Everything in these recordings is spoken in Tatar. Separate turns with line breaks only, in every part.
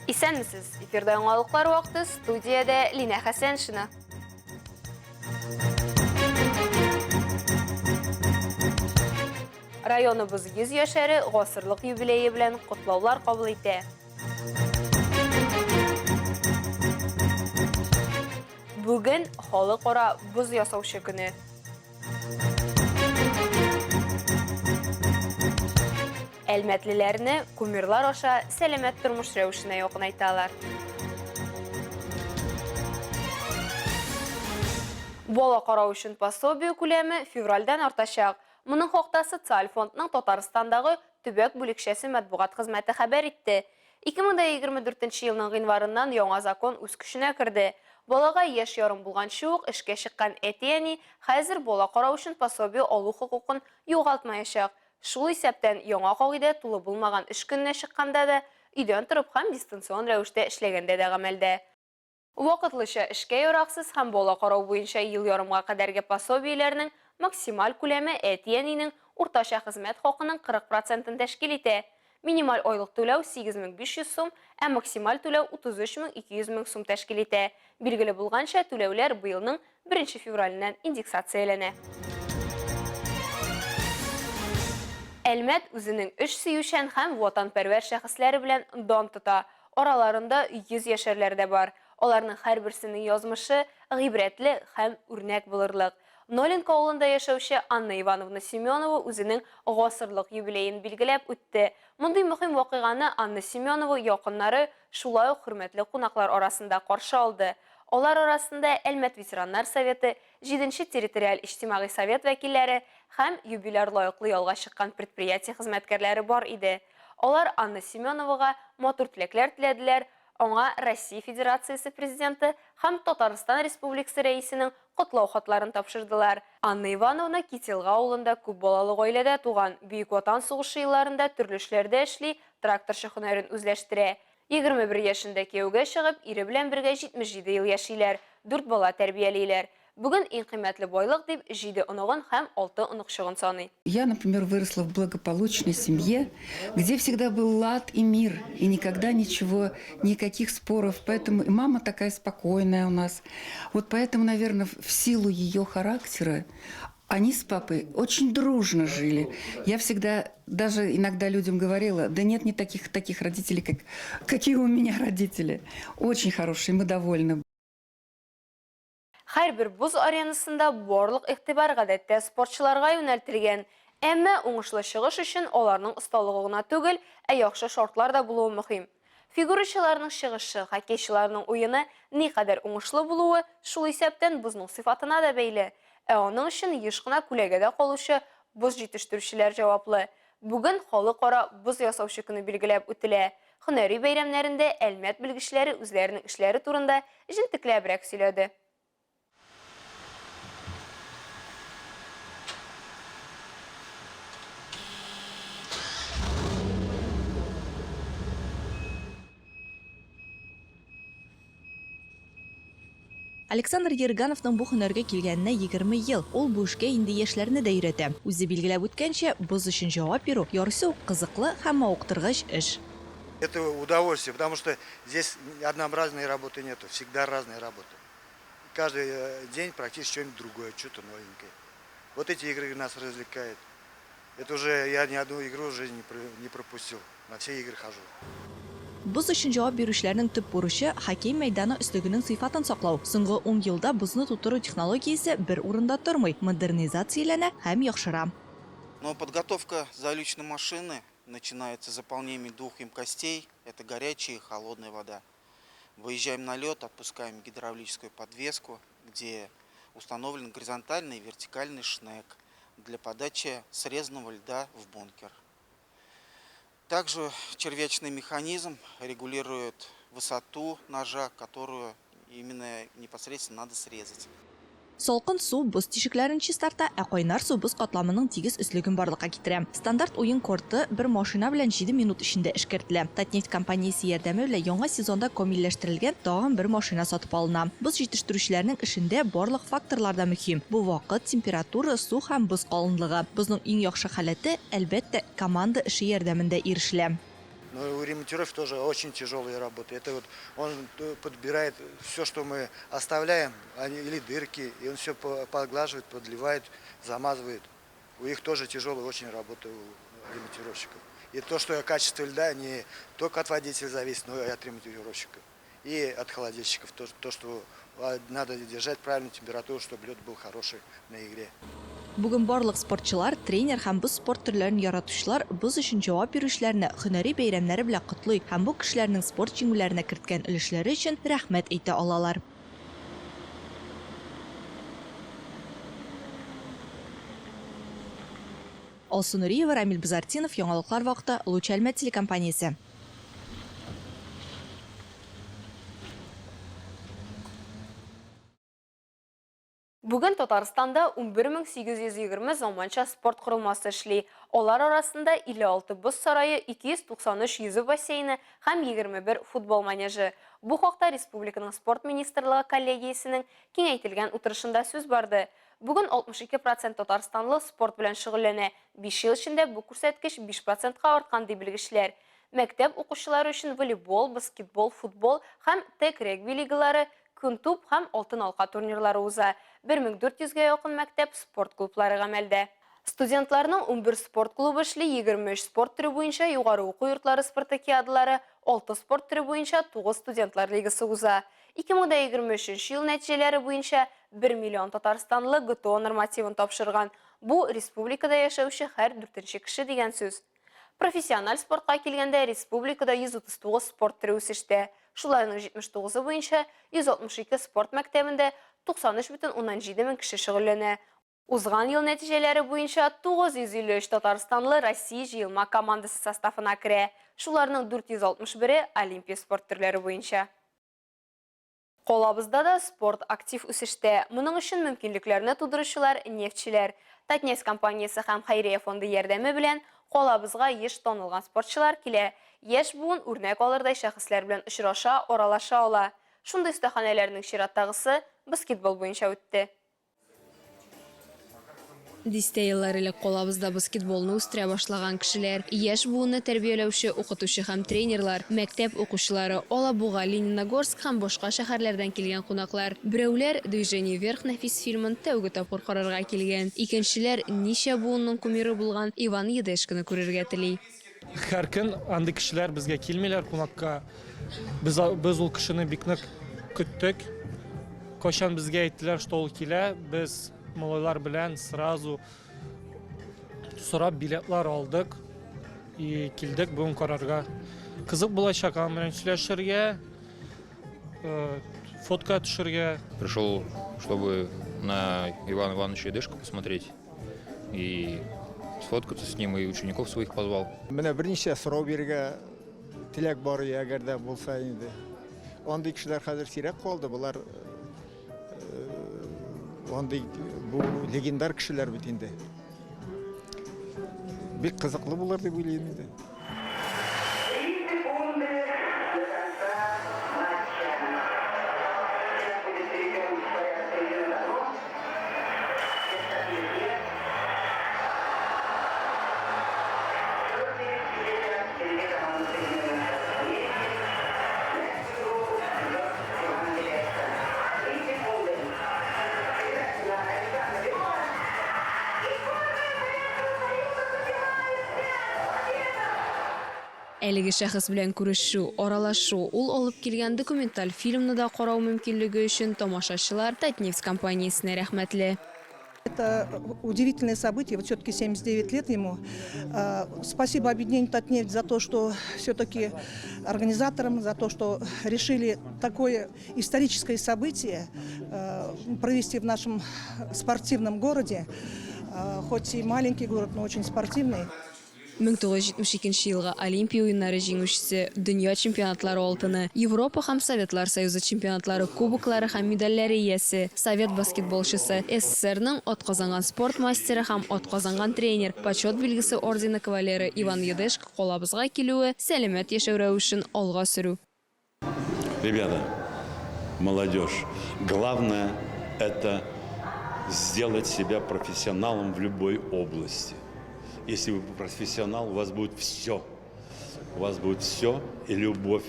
Исәнмесез, эфирда яңалыклар вакыты, студиядә Лина Хәсәншина. Районыбыз 100 яшәре гасырлык юбилее белән котлаулар кабул итә. Бүген халыкара боз ясаучы көне. Әлмәтлеләрне кумирлар аша сәламәт тормыш рәвешенә якынайталар. Бала карау өчен пособие күләме февральдән артачак. Моның хакта социаль фондның Татарстандагы төбәк бүлекчәсе матбугат хезмәте хәбәр итте. 2024 елның гыйнварыннан яңа закон үз көченә керде. Балага яшь ярым булганчы ук эшкә чыккан әти-әни хәзер бала карау өчен пособие алу хокукын югалтмаячак. Шул исәптән яңа кагыйдә тулы булмаган эш көненә чыкканда да өйдән торып һәм дистанцион рәвештә эшләгәндә дә гамәлдә. Вакытлыча эшкә яраксыз һәм бала карау буенча ел ярымга кадәрге пособиеләрнең максималь күләме әти-әнинең уртача хезмәт хакының 40% тәшкил итә. Минималь айлык түләү 8500 сум, ә максималь түләү 33200 сум тәшкил итә. Билгеле булганча, түләүләр быелның 1 февральнән индексацияләнә. Әлмәт үзенең эш сөючән һәм ватанпәрвәр шәхесләре белән дан тота. Араларында 100 яшәрләр дә бар. Аларның һәрберсенең язмышы гыйбрәтле һәм үрнәк булырлык. Нолинка авылында яшәүче Анна Ивановна Семенова үзенең гасырлык юбилеен билгеләп үтте. Мондый мөһим вакыйганы Анна Семенова якыннары шулай ук хөрмәтле кунаклар арасында каршы алды. Алар арасында Әлмәт ветераннар советы, 7-нче территориаль иҗтимагый совет вәкилләре һәм юбиляр лаеклы ялга чыккан предприятие хезмәткәрләре бар иде. Алар Анна Семеновага матур теләкләр теләделәр. Аңа Россия Федерациясе президенты һәм Татарстан Республикасы рәисенең котлау хатларын тапшырдылар. Анна Ивановна Кителга авылында күп балалы гаиләдә туган. Бөек Ватан сугышы елларында төрле эшләрдә эшли, тракторчы һөнәрен үзләштерә. 21 яшендә кияүгә чыгып, ире белән бергә 77 ел яшиләр, 4 бала тәрбиялиләр. Бүген иң кыйммәтле байлык дип 7 оныгын һәм 6 онык-чыгын саный.
Я, например, выросла в благополучной семье, где всегда был лад и мир, и никогда ничего, никаких споров. Поэтому и мама такая спокойная у нас. Вот поэтому, наверное, в силу ее характера они с папой очень дружно жили. Я всегда, даже иногда людям говорила, да нет, не таких родителей, какие у меня родители. Очень хорошие, мы довольны.
Һәрбер боз аренасында барлык игътибар гадәттә спортчыларга юнәлтелгән. Әмма уңышлы чыгыш өчен аларның осталыгы гына түгел, ә яхшы шартлар да булуы мөһим. Фигурачыларның чыгышы, хоккейчыларның уены никадәр уңышлы булуы шул исәптән бозның сыйфатына да бәйле. Ә аның өчен еш кына күләгәдә калучы боз җитештерүчеләр җаваплы. Бүген халыкара боз ясаучы көне билгеләп үтелә. Һөнәри бәйрәмнәрендә Әлмәт белгечләре үзләренең эшләре турында җентекләбрәк сөйләде.
Александр Ергановның бу һөнәргә килгәненә 20 ел. Ул бу эшкә инде яшьләрне дә өйрәтә. Үзе билгеләп үткәнчә, боз өчен җавап бирү ярыйсы ук кызыклы һәм мавыктыргыч эш.
Это удовольствие, потому что здесь однообразной работы нету, всегда разные работы. Каждый день практически что-нибудь другое, что-то новенькое. Вот эти игры нас развлекают. Это уже я ни одну игру в жизни не пропустил, на все игры хожу.
Боз өчен җавап бирүчеләрнең төп бурычы хоккей мәйданы өслегенең сыйфатын саклау. Соңгы 10 елда бозны тутыру технологиясе бер урында тормый, модернизацияләнә һәм яхшыра.
Но подготовка заключной машины начинается с заполнением 2 емкостей. Это горячая и холодная вода. Выезжаем на лед, отпускаем гидравлическую подвеску, где установлен горизонтальный и вертикальный шнек для подачи срезанного льда в бункер. Также червячный механизм регулирует высоту ножа, которую именно непосредственно надо срезать.
Салкын су боз тишекләрен чистарта, ә кайнар су боз катламының тигез өслеген барлыкка китерә. Стандарт уен корты бер машина белән 7 минут эчендә эшкәртелә. Татнефть компаниясе ярдәме белән яңа сезонда камилләштерелгән тагын бер машина сатып алына. Боз җитештерүчеләрнең эшендә барлык факторлар да мөһим. Бу вакыт, температура, су һәм боз калынлыгы. Бозның иң яхшы халәте, әлбәттә, команда эше ярдәмендә ирешелә.
Но у ремонтировщиков тоже очень тяжелые работы. Это вот он подбирает все, что мы оставляем, или дырки, и он все поглаживает, подливает, замазывает. У них тоже тяжелая очень работа у ремонтировщиков. И то, что качество льда не только от водителя зависит, но и от ремонтировщиков. И от холодильщиков. То, что надо держать правильную температуру, чтобы лед был хороший на игре.
Бүген барлык спортчылар, тренер һәм боз спорт төрләрен яратучылар боз өчен җавап бирүчеләрне һөнәри бәйрәмнәре белән котлый һәм бу кешеләрнең спорт җиңүләренә керткән өлешләре өчен рәхмәт әйтә алалар. Алсу Нуриева, Рамил Базартинов, Яңалыклар вакыты, Луч Әлмәт телекомпаниясе.
Бүген Татарстанда 11820 заманча спорт құрылмасы эшли. Олар арасында 56 боз сарайы, 293 yüзу бассейны һәм 21 футбол манежы. Бу хакта Республиканың спорт министрлыгы коллегиясенең киңәйтелгән утырышында сүз барды. Бүген 62% Татарстанлы спорт белән шөгыльләнә. 5 ел эчендә бу күрсәткеч 5%-ка арткан дип белгечләр. Мәктәп укучылары өчен волейбол, баскетбол, футбол һәм тек регби лигалары, күнтуп һәм алтын алка турнирлары уза. 1400-гә якын мәктәп спорт клублары гамәлдә. Студентларның 11 спорт клубы эшли, 23 спорт төре буенча югары уку йортлары спартакиадалары, 6 спорт төре буенча 9 студентлар лигасы уза. 2023 ел нәтиҗәләре буенча 1 миллион татарстанлы ГТО нормативын тапшырган. Бу республикада яшәүче һәр 4нче кеше дигән сүз. Профессиональ спортка килгәндә республикада 139 спорт төре үсештә. Шуларның 79 буенча 162 спорт мәктәбендә 93,17 мең кеше шөгыльләнә. Узган ел нәтиҗәләре буенча 953 татарстанлы Россия җыелма командасы составына керә. Шуларның 461-е олимпия спорт төрләре буенча. Колабызда да спорт актив үсештә. Моның өчен мөмкинлекләрне тудыручылар нефтчеләр. Татнефть компаниясе һәм Хәйрия фонды ярдәме белән колабызга еш танылган спортчылар килә. Яшь буын үрнәк алырдай шәхесләр белән очраша, аралаша ала. Шундый остаханәләрнең чираттагысы баскетбол буенча үтте. Дистә еллар элек колабызда баскетболны үстерә башлаган кешеләр, яшь буынны тәрбияләүче, укытучы һәм тренерлар, мәктәп укучылары, Алабуга, Лениногорск һәм башка шәһәрләрдән килгән кунаклар. Берәүләр «Движение вверх» нәфис фильмын тәүге тапкыр карарга килгән. Икенчеләр ничә буынның кумиры булган Иван Едешканы күрергә тели.
Һәр көн андый кешеләр безгә килмиләр кунакка. Без ул кешене бик нык көттек. Кайчан безгә әйттеләр, что ул килә, без малайлар белән сразу сорап билетлар алдык и килдек бүген карарга. Кызык булачак белән сөйләшергә, фотка төшергә.
Пришел, чтобы на Ивана Ивановича Едешко посмотреть и сфоткаться с ним, и учеников своих позвал.
Менә берничә сорау бирергә теләк бар, әгәр дә булса инде. Андый кешеләр хәзер сирәк калды, булар андый бу легендар кешеләр бит инде. Бик кызыклы булыр дип уйлыйм инде.
Әлеге шәхес белән күрешү, аралашу, ул алып килгән документаль фильмны да карау мөмкинлеге өчен тамашачылар Татнефть компаниясенә рәхмәтле.
Это удивительное событие, вот все-таки 79 лет ему. Спасибо объединению Татнефть за то, что все-таки организаторам, за то, что решили такое историческое событие провести в нашем спортивном городе. Хоть и маленький город, но очень спортивный.
1972 елга Олимпия уеннары җиңүчесе, дөнья чемпионатлары алтыны, Европа һәм Советлар Союзы чемпионатлары кубоклары һәм медальләре иясе, Совет баскетболчысы, СССРның атказанган спорт мастеры һәм атказанган тренер, почет билгесе ордены кавалеры Иван Едешко колабызга килүе сәламәт яшәү рәвешен алга сөрү.
Ребята, молодежь, главное это сделать себя профессионалом в любой области. Если вы профессионал, у вас будет все. у вас будет все и любовь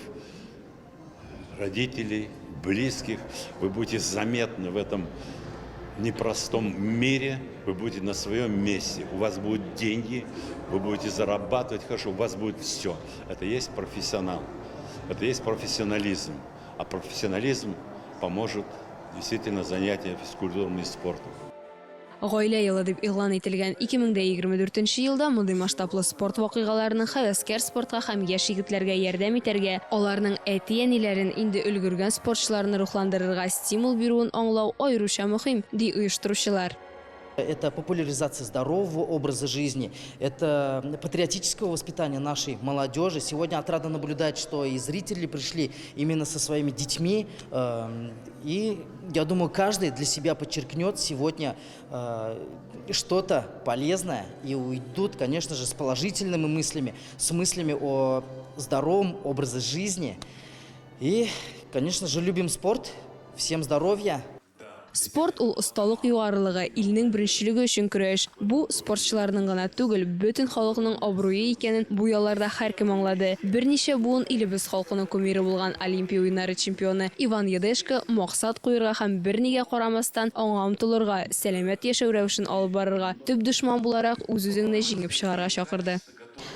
родителей, близких. Вы будете заметны в этом непростом мире, вы будете на своем месте, у вас будут деньги, вы будете зарабатывать хорошо, у вас будет все. Это и есть профессионал, это и есть профессионализм. А профессионализм поможет действительно занятия физкультурным и спортом.
Гаилә елы дип игълан ителгән 2024 елда мондый масштаблы спорт вакыйгаларының хәвәскәр спортка һәм яшь егетләргә ярдәм итәргә, аларның әти-әниләрен инде өлгергән спортчыларны рухландырырга стимул бирүен аңлау аеруча мөһим, ди оештыручылар.
Это популяризация здорового образа жизни, это патриотического воспитания нашей молодежи. Сегодня отрадно наблюдать, что и зрители пришли именно со своими детьми. И я думаю, каждый для себя подчеркнет сегодня что-то полезное и уйдут, конечно же, с положительными мыслями, с мыслями о здоровом образе жизни. И, конечно же, любим спорт. Всем здоровья!
Спорт ул осталык югарылыгы, илнең беренчелеге өчен көрәш. Бу спортчыларның гына түгел, бөтен халыкның абруе икәнен бу ялларда һәркем аңлады. Берничә буын илебез халкының кумиры булган Олимпия уеннары чемпионы Иван Едешко максат куярга һәм бернигә карамастан аңа омтылырга, сәламәт яшәү рәвешен алып барырга, төп дошман буларак үз-үзеңне җиңеп чыгарга чакырды.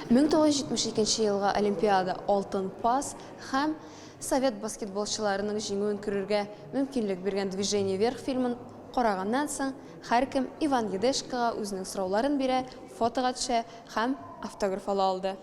1972 елга Олимпиада алтын пас һәм Совет баскетболчыларының җиңүен күрергә мөмкинлек биргән «Движение вверх» фильмын караганнан соң, һәркем Иван Едешкага үзенең сорауларын бирә, фотога төшә һәм автограф ала алды.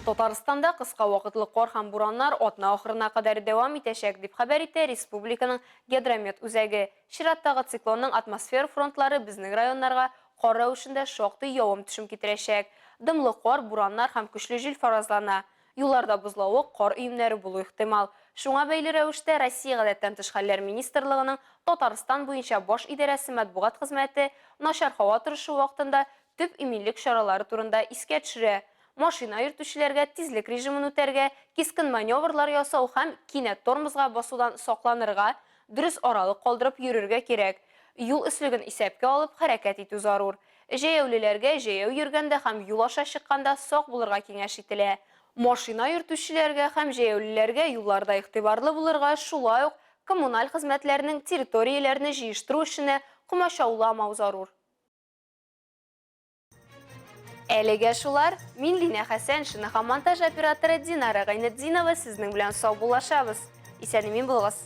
Татарстанда кыска вакытлы кар һәм бураннар атна ахырына кадәр дәвам итәчәк дип хәбәр итә республиканың Гидромет үзәге. Чираттагы циклонның атмосфер фронтлары безнең районнарга кар рәвешендә шактый явым-төшем китерәчәк. Дымлы кар, бураннар һәм көчле җил фаразлана. Юлларда бозлавык, кар өемнәре булу ихтимал. Шуңа бәйле рәвештә Россия гадәттән тыш хәлләр министрлыгының Татарстан буенча баш идарәсе матбугат хезмәте начар һава торышы вакытында төп иминлек чаралары турында искә төшерә. Машина йөртүчеләргә тизлек режимын үтәргә, кискен маневрлар ясау һәм кинәт тормозга басудан сакланырга, дөрес аралык калдырып йөрергә кирәк. Юл өслеген исәпкә алып хәрәкәт итү зарур. Җәяүлеләргә җәяү йөргәндә һәм юл аша чыкканда сак булырга киңәш ителә. Машина йөртүчеләргә һәм җәяүлеләргә юлларда игътибарлы булырга, шулай ук коммуналь хезмәтләрнең территорияләрне җыештыру эшенә комачауламау зарур. Әлегә шулар, мин Лина Хәсән, монтаж операторы Динара Гайнетдинова сезнең белән сау булашабыз. Исән-имин булыгыз.